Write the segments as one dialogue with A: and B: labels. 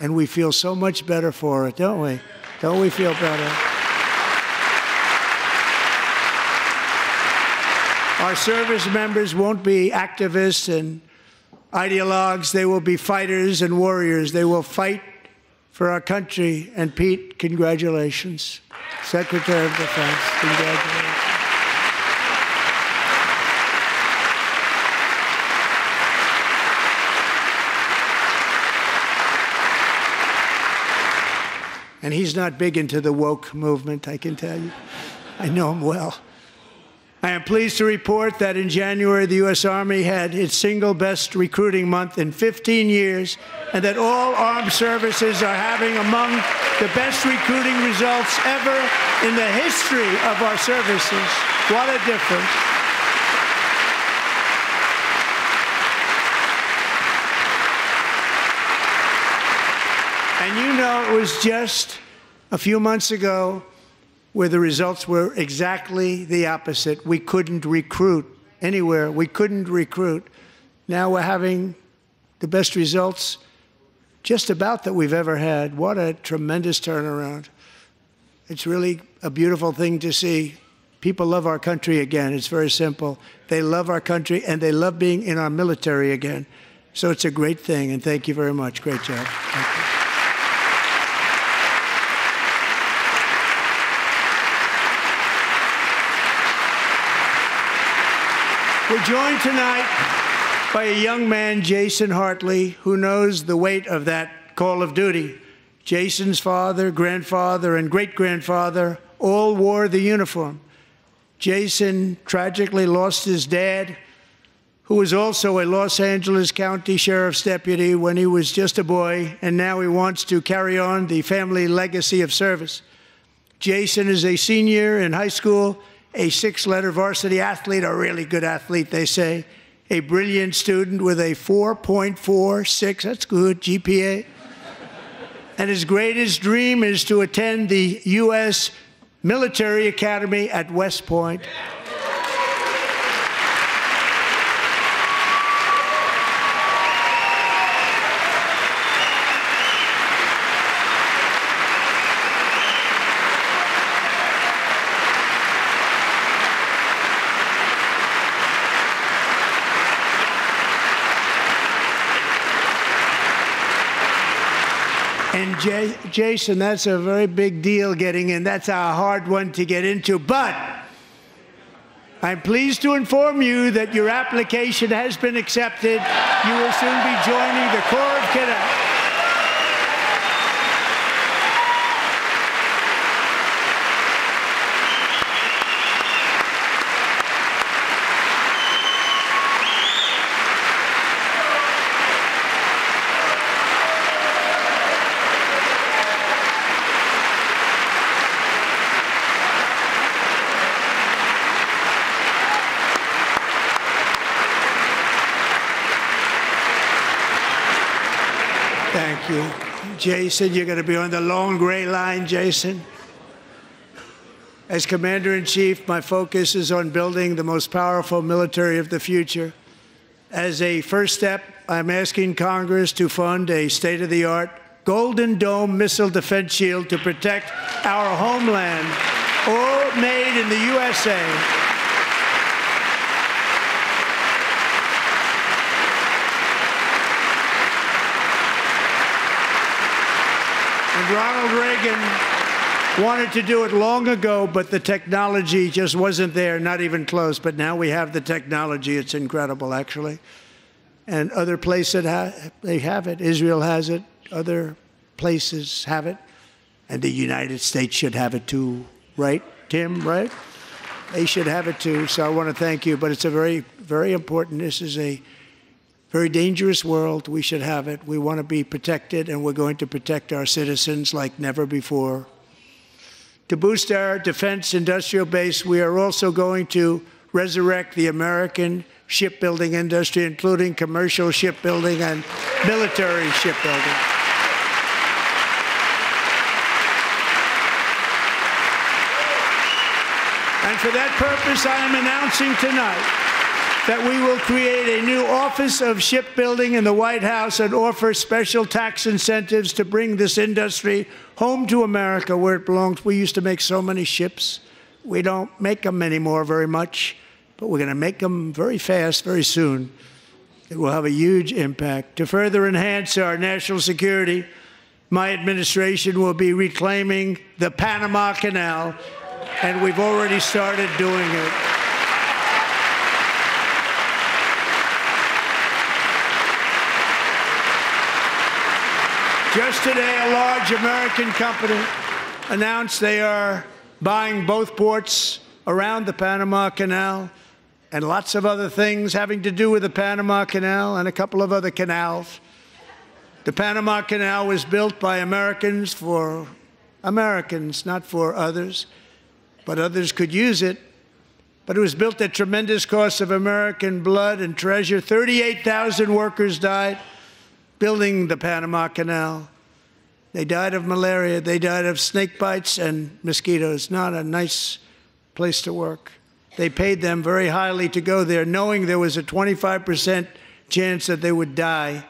A: And we feel so much better for it, don't we? Don't we feel better? Our service members won't be activists and ideologues. They will be fighters and warriors. They will fight for our country. And Pete, congratulations. Secretary of Defense, congratulations. And he's not big into the woke movement, I can tell you. I know him well. I am pleased to report that in January, the U.S. Army had its single best recruiting month in 15 years, and that all armed services are having among the best recruiting results ever in the history of our services. What a difference. And you know, it was just a few months ago where the results were exactly the opposite. We couldn't recruit anywhere. We couldn't recruit. Now we're having the best results just about that we've ever had. What a tremendous turnaround. It's really a beautiful thing to see. People love our country again. It's very simple. They love our country, and they love being in our military again. So it's a great thing, and thank you very much. Great job. Thank you. We're joined tonight by a young man, Jason Hartley, who knows the weight of that call of duty. Jason's father, grandfather, and great-grandfather all wore the uniform. Jason tragically lost his dad, who was also a Los Angeles County Sheriff's deputy when he was just a boy, and now he wants to carry on the family legacy of service. Jason is a senior in high school, a six-letter varsity athlete, a really good athlete, they say, a brilliant student with a 4.46, that's good, GPA. And his greatest dream is to attend the U.S. Military Academy at West Point. And Jason, that's a very big deal getting in. That's a hard one to get into. But I'm pleased to inform you that your application has been accepted. You will soon be joining the Corps of Cadets. Thank you. Jason, you're going to be on the long gray line, Jason. As Commander-in-Chief, my focus is on building the most powerful military of the future. As a first step, I'm asking Congress to fund a state-of-the-art Golden Dome missile defense shield to protect our homeland, all made in the USA. And Ronald Reagan wanted to do it long ago, but the technology just wasn't there, not even close. But now we have the technology. It's incredible, actually. And other places, they have it. Israel has it. Other places have it. And the United States should have it too, right, Tim, right? They should have it too. So I want to thank you. But it's a very, very important. This is a very dangerous world. We should have it. We want to be protected, and we're going to protect our citizens like never before. To boost our defense industrial base, we are also going to resurrect the American shipbuilding industry, including commercial shipbuilding and military shipbuilding. And for that purpose, I am announcing tonight that we will create a new Office of Shipbuilding in the White House and offer special tax incentives to bring this industry home to America where it belongs. We used to make so many ships. We don't make them anymore very much, but we're going to make them very fast, very soon. It will have a huge impact. To further enhance our national security, my administration will be reclaiming the Panama Canal, and we've already started doing it. Just today, a large American company announced they are buying both ports around the Panama Canal and lots of other things having to do with the Panama Canal and a couple of other canals. The Panama Canal was built by Americans for Americans, not for others, but others could use it. But it was built at tremendous cost of American blood and treasure. 38,000 workers died building the Panama Canal. They died of malaria. They died of snake bites and mosquitoes. Not a nice place to work. They paid them very highly to go there, knowing there was a 25% chance that they would die.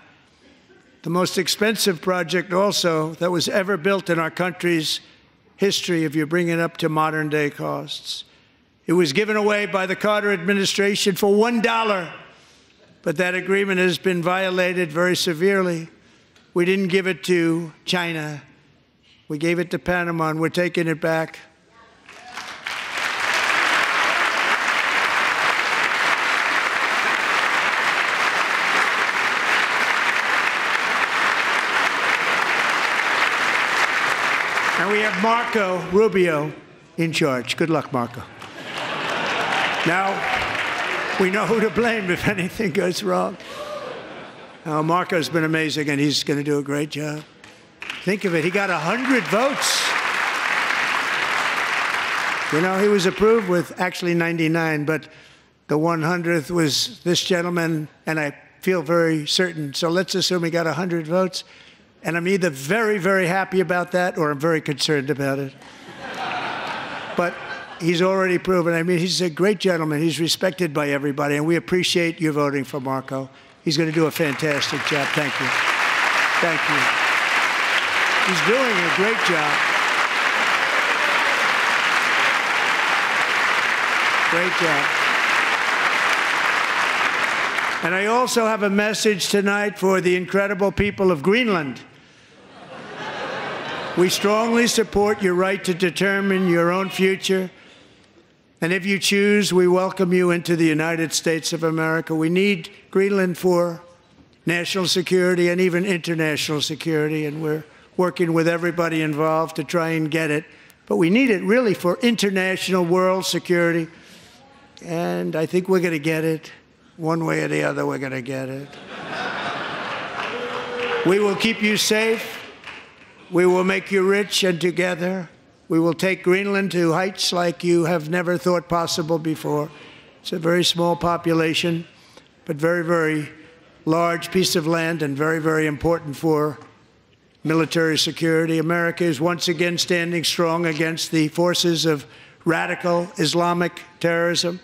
A: The most expensive project also that was ever built in our country's history, if you bring it up to modern day costs. It was given away by the Carter administration for $1. But that agreement has been violated very severely. We didn't give it to China. We gave it to Panama, and we're taking it back. And we have Marco Rubio in charge. Good luck, Marco. Now, we know who to blame if anything goes wrong. Marco's been amazing, and he's going to do a great job. Think of it. He got 100 votes. You know, he was approved with actually 99, but the 100th was this gentleman, and I feel very certain. So let's assume he got 100 votes. And I'm either very, very happy about that or I'm very concerned about it. But he's already proven. I mean, he's a great gentleman. He's respected by everybody, and we appreciate you voting for Marco. He's going to do a fantastic job. Thank you. Thank you. He's doing a great job. Great job. And I also have a message tonight for the incredible people of Greenland. We strongly support your right to determine your own future. And if you choose, we welcome you into the United States of America. We need Greenland for national security and even international security, and we're working with everybody involved to try and get it. But we need it really for international world security, and I think we're going to get it. One way or the other, we're going to get it. We will keep you safe. We will make you rich, and together we will take Greenland to heights like you have never thought possible before. It's a very small population, but very, very large piece of land and very, very important for military security. America is once again standing strong against the forces of radical Islamic terrorism.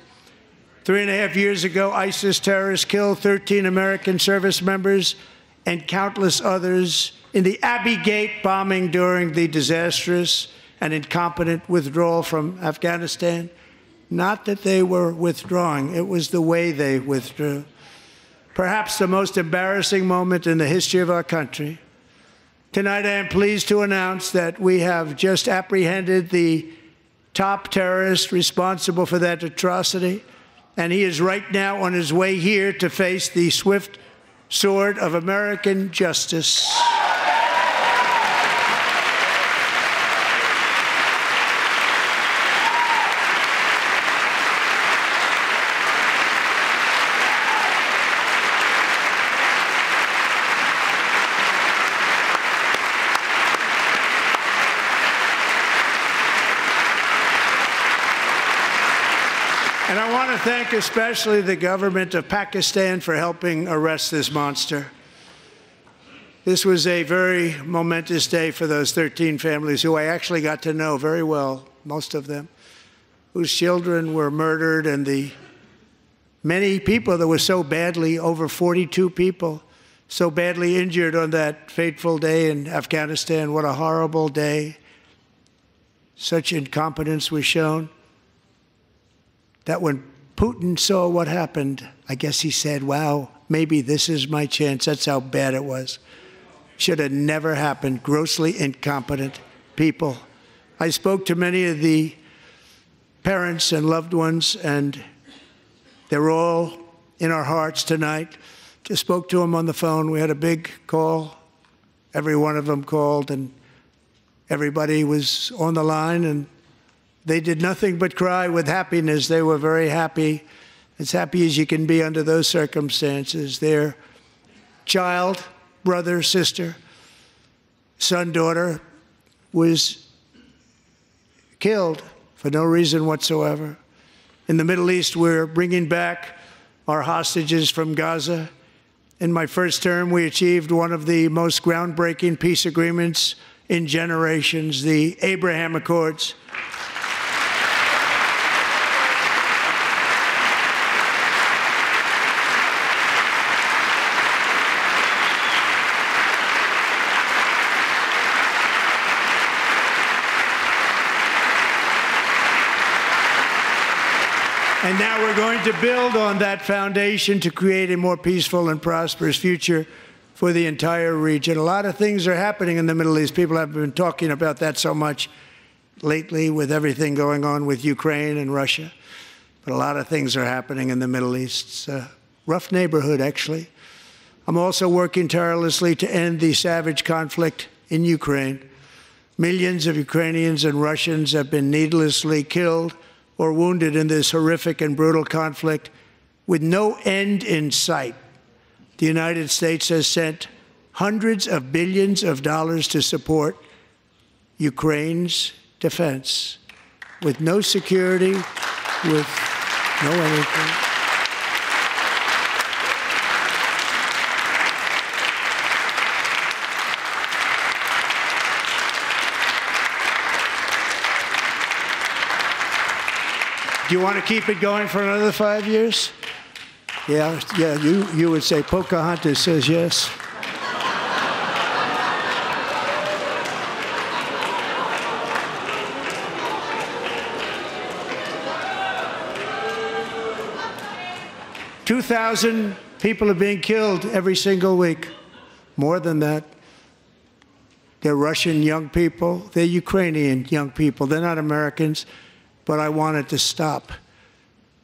A: 3.5 years ago, ISIS terrorists killed 13 American service members and countless others in the Abbey Gate bombing during the disastrous and incompetent withdrawal from Afghanistan. Not that they were withdrawing, it was the way they withdrew. Perhaps the most embarrassing moment in the history of our country. Tonight, I am pleased to announce that we have just apprehended the top terrorist responsible for that atrocity, and he is right now on his way here to face the swift sword of American justice. And I want to thank especially the government of Pakistan for helping arrest this monster. This was a very momentous day for those 13 families who I actually got to know very well, most of them, whose children were murdered, and the Many people that were so badly, over 42 people, so badly injured on that fateful day in Afghanistan. What a horrible day. Such incompetence was shown that when Putin saw what happened, I guess he said, wow, maybe this is my chance. That's how bad it was. Should have never happened. Grossly incompetent people. I spoke to many of the parents and loved ones, and they're all in our hearts tonight. Just spoke to them on the phone. We had a big call. Every one of them called, and everybody was on the line, and they did nothing but cry with happiness. They were very happy, as happy as you can be under those circumstances. Their child, brother, sister, son, daughter was killed for no reason whatsoever. In the Middle East, we're bringing back our hostages from Gaza. In my first term, we achieved one of the most groundbreaking peace agreements in generations, the Abraham Accords. And now we're going to build on that foundation to create a more peaceful and prosperous future for the entire region. A lot of things are happening in the Middle East. People have been talking about that so much lately with everything going on with Ukraine and Russia. But a lot of things are happening in the Middle East. It's a rough neighborhood, actually. I'm also working tirelessly to end the savage conflict in Ukraine. Millions of Ukrainians and Russians have been needlessly killed or wounded in this horrific and brutal conflict with no end in sight. The United States has sent hundreds of billions of dollars to support Ukraine's defense with no security, with no anything. Do you want to keep it going for another 5 years? Yeah, you would say Pocahontas says yes. $2,000 people are being killed every single week. More than that. They're Russian young people. They're Ukrainian young people. They're not Americans. But I want it to stop.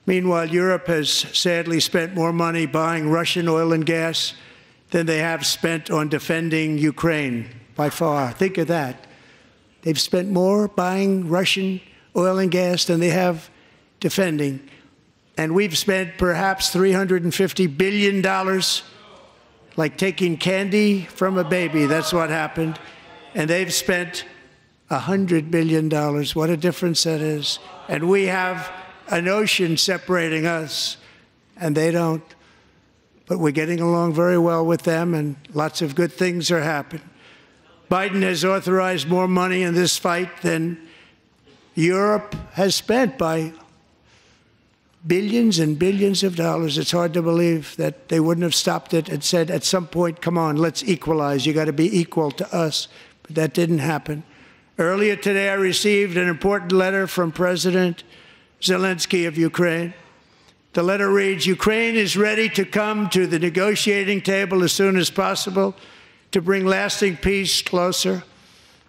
A: Meanwhile, Europe has sadly spent more money buying Russian oil and gas than they have spent on defending Ukraine, by far. Think of that. They've spent more buying Russian oil and gas than they have defending. And we've spent perhaps $350 billion, like taking candy from a baby. That's what happened. And they've spent $100 billion. What a difference that is. And we have an ocean separating us, and they don't. But we're getting along very well with them, and lots of good things are happening. Biden has authorized more money in this fight than Europe has spent, by billions and billions of dollars. It's hard to believe that they wouldn't have stopped it and said at some point, come on, let's equalize. You got to be equal to us. But that didn't happen. Earlier today, I received an important letter from President Zelensky of Ukraine. The letter reads, Ukraine is ready to come to the negotiating table as soon as possible to bring lasting peace closer.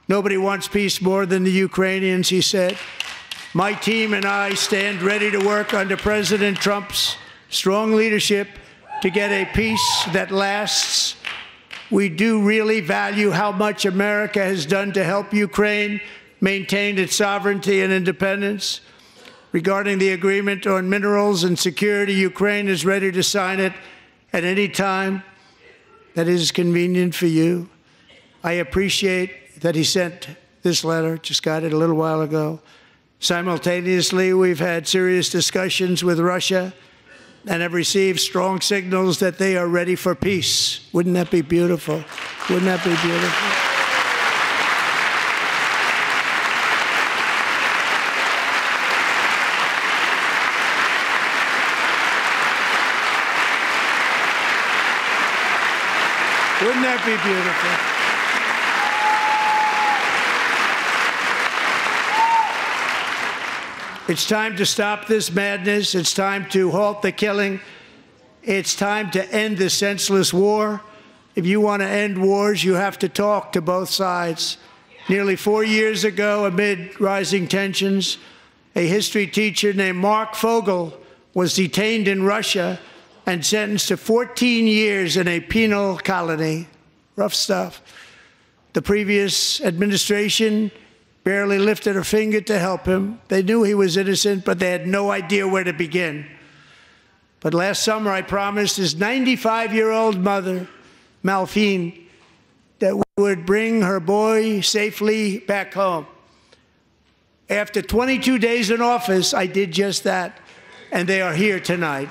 A: Nobody wants peace more than the Ukrainians, he said. My team and I stand ready to work under President Trump's strong leadership to get a peace that lasts. We do really value how much America has done to help Ukraine maintain its sovereignty and independence. Regarding the agreement on minerals and security, Ukraine is ready to sign it at any time that is convenient for you. I appreciate that he sent this letter, just got it a little while ago. Simultaneously, we've had serious discussions with Russia and have received strong signals that they are ready for peace. Wouldn't that be beautiful? Wouldn't that be beautiful? Wouldn't that be beautiful? It's time to stop this madness. It's time to halt the killing. It's time to end this senseless war. If you want to end wars, you have to talk to both sides. Nearly 4 years ago, amid rising tensions, a history teacher named Mark Fogel was detained in Russia and sentenced to 14 years in a penal colony. Rough stuff. The previous administration barely lifted a finger to help him. They knew he was innocent, but they had no idea where to begin. But last summer, I promised his 95-year-old mother, Malphine, that we would bring her boy safely back home. After 22 days in office, I did just that, and they are here tonight.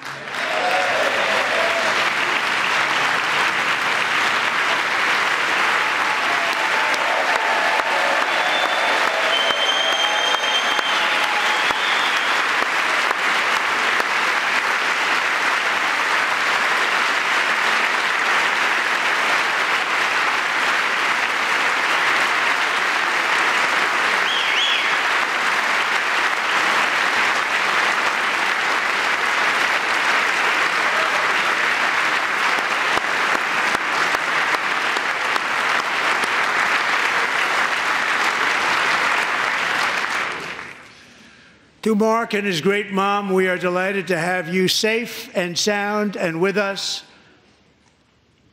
A: To Mark and his great mom, we are delighted to have you safe and sound and with us.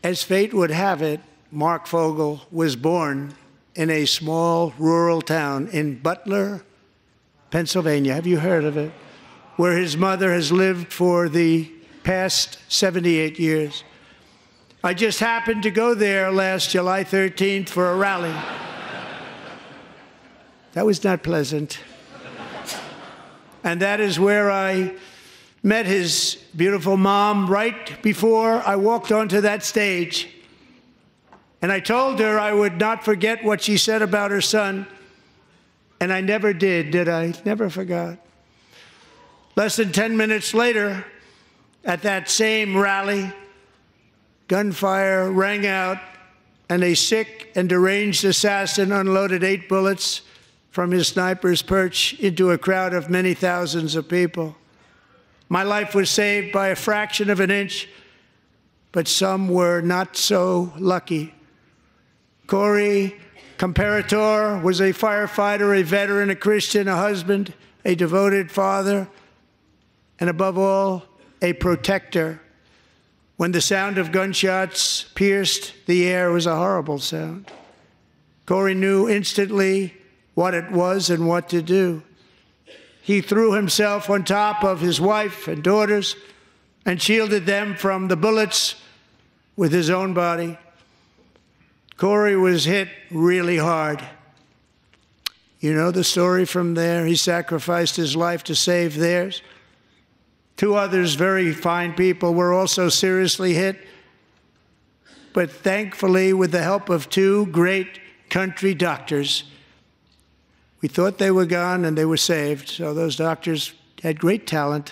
A: As fate would have it, Mark Fogel was born in a small rural town in Butler, Pennsylvania. Have you heard of it? Where his mother has lived for the past 78 years. I just happened to go there last July 13th for a rally. That was not pleasant. And that is where I met his beautiful mom right before I walked onto that stage. And I told her I would not forget what she said about her son. And I never did I? Never forgot. Less than 10 minutes later, at that same rally, gunfire rang out, and a sick and deranged assassin unloaded 8 bullets from his sniper's perch into a crowd of many thousands of people. My life was saved by a fraction of an inch, but some were not so lucky. Corey Comparator was a firefighter, a veteran, a Christian, a husband, a devoted father, and above all, a protector. When the sound of gunshots pierced the air, it was a horrible sound. Corey knew instantly what it was and what to do. He threw himself on top of his wife and daughters and shielded them from the bullets with his own body. Corey was hit really hard. You know the story from there. He sacrificed his life to save theirs. 2 others, very fine people, were also seriously hit. But thankfully, with the help of 2 great country doctors, we thought they were gone and they were saved. So those doctors had great talent.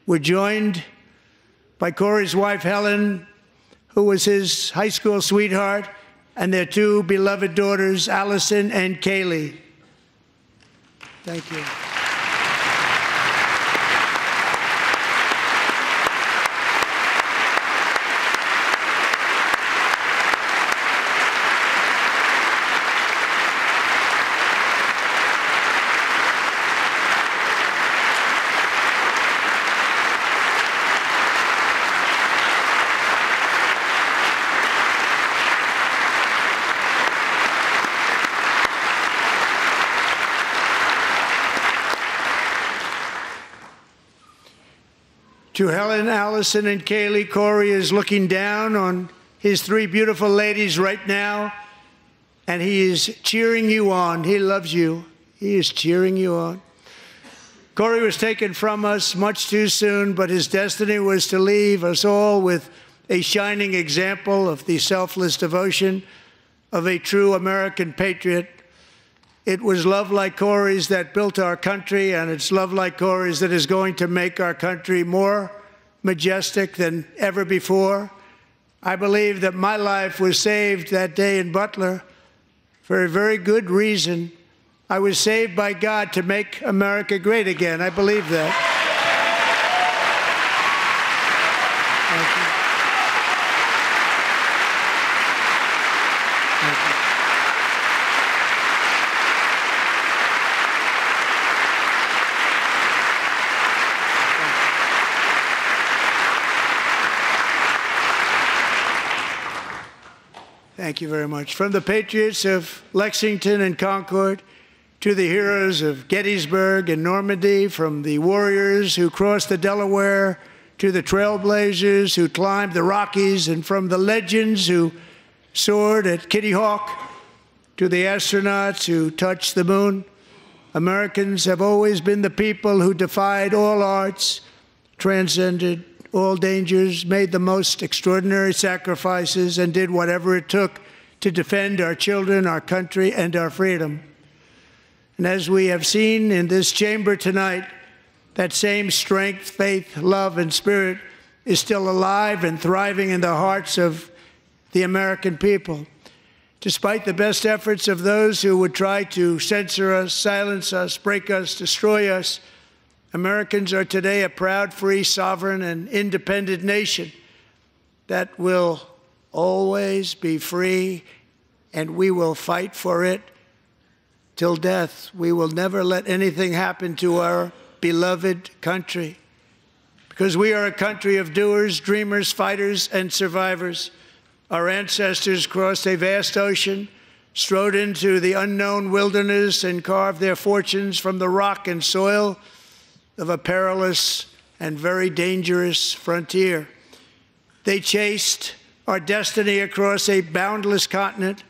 A: We're joined by Corey's wife, Helen, who was his high school sweetheart, and their 2 beloved daughters, Allison and Kaylee. Thank you. To Helen, Allison, and Kaylee, Corey is looking down on his 3 beautiful ladies right now, and he is cheering you on. He loves you. He is cheering you on. Corey was taken from us much too soon, but his destiny was to leave us all with a shining example of the selfless devotion of a true American patriot. It was love like Corey's that built our country, and it's love like Corey's that is going to make our country more majestic than ever before. I believe that my life was saved that day in Butler for a very good reason. I was saved by God to make America great again. I believe that. Thank you. Thank you. Thank you very much. From the patriots of Lexington and Concord to the heroes of Gettysburg and Normandy, from the warriors who crossed the Delaware to the trailblazers who climbed the Rockies, and from the legends who soared at Kitty Hawk to the astronauts who touched the moon, Americans have always been the people who defied all odds, transcended all dangers, made the most extraordinary sacrifices, and did whatever it took to defend our children, our country, and our freedom. And as we have seen in this chamber tonight, that same strength, faith, love, and spirit is still alive and thriving in the hearts of the American people. Despite the best efforts of those who would try to censor us, silence us, break us, destroy us, Americans are today a proud, free, sovereign, and independent nation that will always be free, and we will fight for it till death. We will never let anything happen to our beloved country, because we are a country of doers, dreamers, fighters, and survivors. Our ancestors crossed a vast ocean, strode into the unknown wilderness, and carved their fortunes from the rock and soil of a perilous and very dangerous frontier. They chased our destiny across a boundless continent.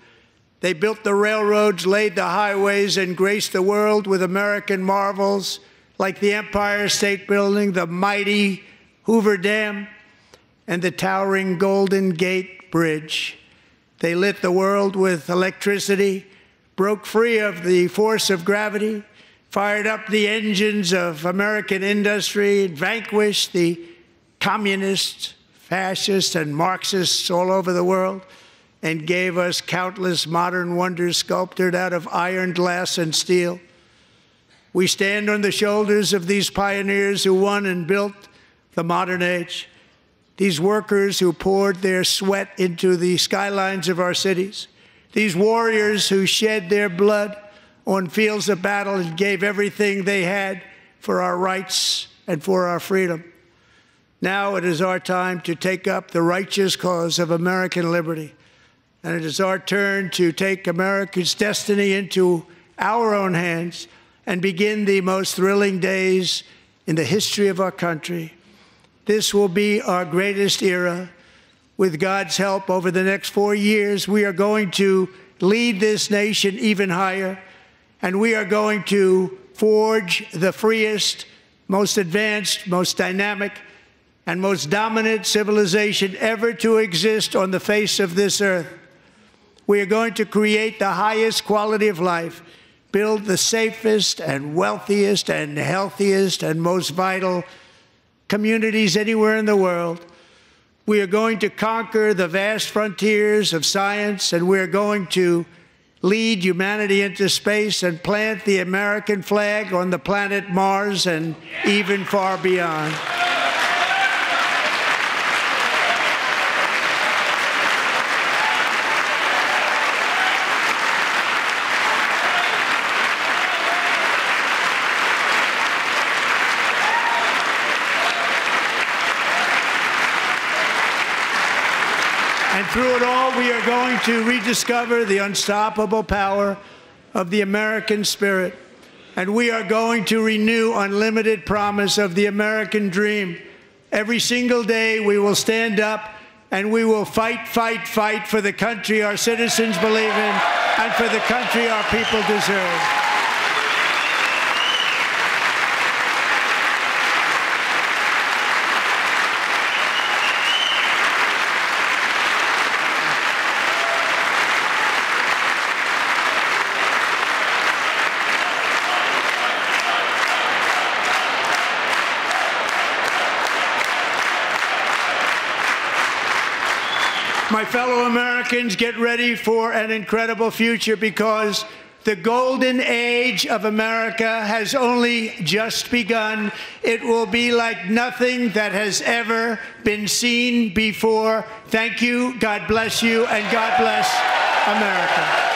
A: They built the railroads, laid the highways, and graced the world with American marvels like the Empire State Building, the mighty Hoover Dam, and the towering Golden Gate Bridge. They lit the world with electricity, broke free of the force of gravity, fired up the engines of American industry, vanquished the communists, fascists, and Marxists all over the world, and gave us countless modern wonders sculptured out of iron, glass, and steel. We stand on the shoulders of these pioneers who won and built the modern age, these workers who poured their sweat into the skylines of our cities, these warriors who shed their blood on fields of battle and gave everything they had for our rights and for our freedom. Now it is our time to take up the righteous cause of American liberty. And it is our turn to take America's destiny into our own hands and begin the most thrilling days in the history of our country. This will be our greatest era. With God's help, over the next 4 years, we are going to lead this nation even higher, and we are going to forge the freest, most advanced, most dynamic, and most dominant civilization ever to exist on the face of this earth. We are going to create the highest quality of life, build the safest and wealthiest and healthiest and most vital communities anywhere in the world. We are going to conquer the vast frontiers of science, and we are going to lead humanity into space and plant the American flag on the planet Mars and even far beyond. And through it all, we are going to rediscover the unstoppable power of the American spirit. And we are going to renew unlimited promise of the American dream. Every single day, we will stand up and we will fight, fight, fight for the country our citizens believe in and for the country our people deserve. My fellow Americans, get ready for an incredible future because the golden age of America has only just begun. It will be like nothing that has ever been seen before. Thank you, God bless you, and God bless America.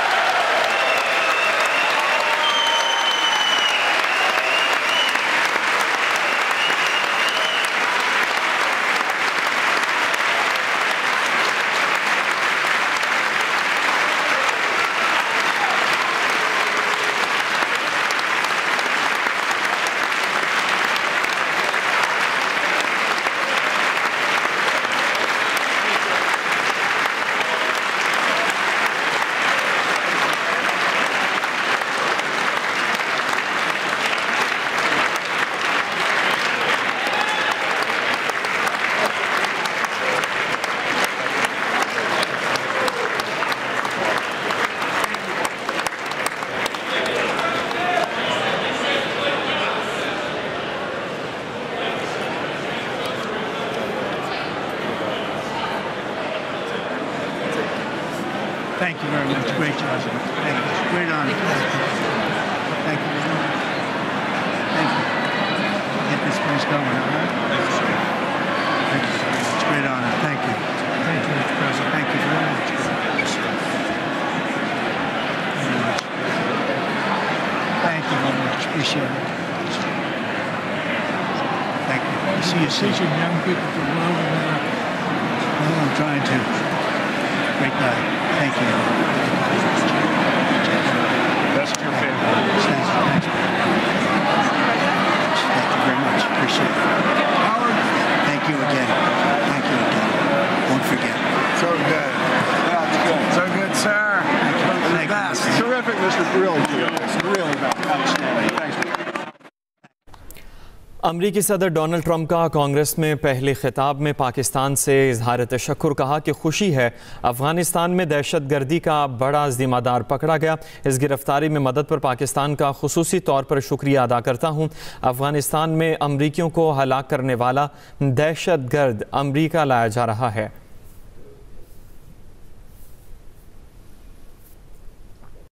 A: Thank you very much. Great job. Thank you. Great honor. Thank you. Thank you. Get this place going, all right? Thank you very much. Great honor. Thank you. Thank you, Mr. President. Thank you very much. Thank you very much. Appreciate it. Thank you. See you soon. Teaching young people to love America. Well, I'm trying to. Great night. Thank you. Best of your family. Thanks. Thank you very much. Appreciate it. Howard. Thank you again. Thank you again. Won't forget. So good. That's good. So good, sir. Thank you. Thank you. Terrific, Mr. Really good. Really outstanding. Thanks.
B: अमरीकी सदर Donald Trump का कांग्रेस में पहले खिताब में पाकिस्तान से इजहार तशक्कुर, कहा कि खुशी है अफगानिस्तान में दहशतगर्दी का बड़ा जिम्मेदार पकड़ा गया। इस गिरफ्तारी में मदद पर पाकिस्तान का खुसूसी तौर पर शुक्रिया अदा करता हूँ। अफगानिस्तान में अमरीकियों को हलाक करने वाला दहशतगर्द अमरीका लाया जा रहा है।